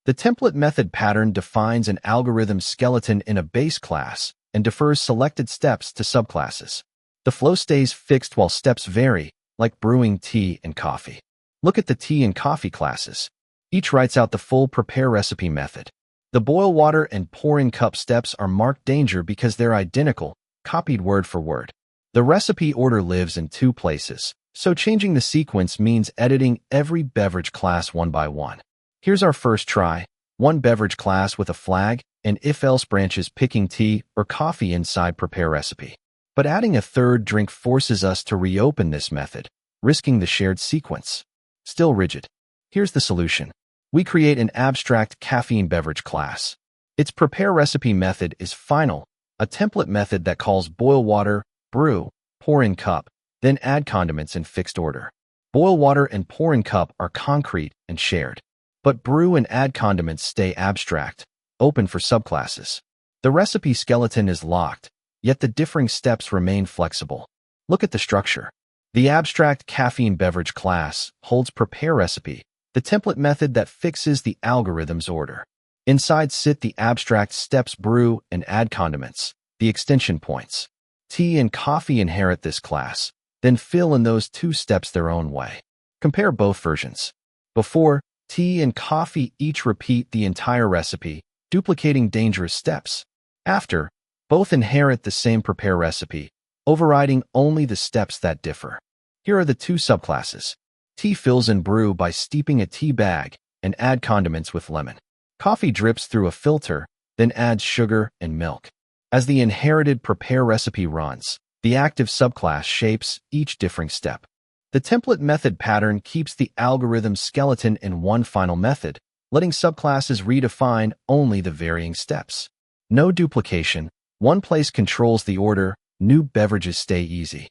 The template method pattern defines an algorithm skeleton in a base class and defers selected steps to subclasses. The flow stays fixed while steps vary, like brewing tea and coffee. Look at the tea and coffee classes. Each writes out the full prepareRecipe method. The boilWater and pourInCup steps are marked danger because they're identical, copied word for word. The recipe order lives in two places, so changing the sequence means editing every beverage class one by one. Here's our first try: one beverage class with a flag and if-else branches picking tea or coffee inside prepareRecipe. But adding a third drink forces us to reopen this method, risking the shared sequence. Still rigid. Here's the solution. We create an abstract caffeine beverage class. Its prepareRecipe method is final, a template method that calls boilWater, brew, pourInCup, then add condiments in fixed order. boilWater and pourInCup are concrete and shared. But brew and add condiments stay abstract, open for subclasses. The recipe skeleton is locked, yet the differing steps remain flexible. Look at the structure. The abstract caffeine beverage class holds prepareRecipe, the template method that fixes the algorithm's order. Inside sit the abstract steps brew and add condiments, the extension points. Tea and coffee inherit this class, then fill in those two steps their own way. Compare both versions. Before, tea and coffee each repeat the entire recipe, duplicating dangerous steps. After, both inherit the same prepareRecipe, overriding only the steps that differ. Here are the two subclasses. Tea fills in brew by steeping a tea bag and add condiments with lemon. Coffee drips through a filter, then adds sugar and milk. As the inherited prepareRecipe runs, the active subclass shapes each differing step. The template method pattern keeps the algorithm skeleton in one final method, letting subclasses redefine only the varying steps. No duplication. One place controls the order. New beverages stay easy.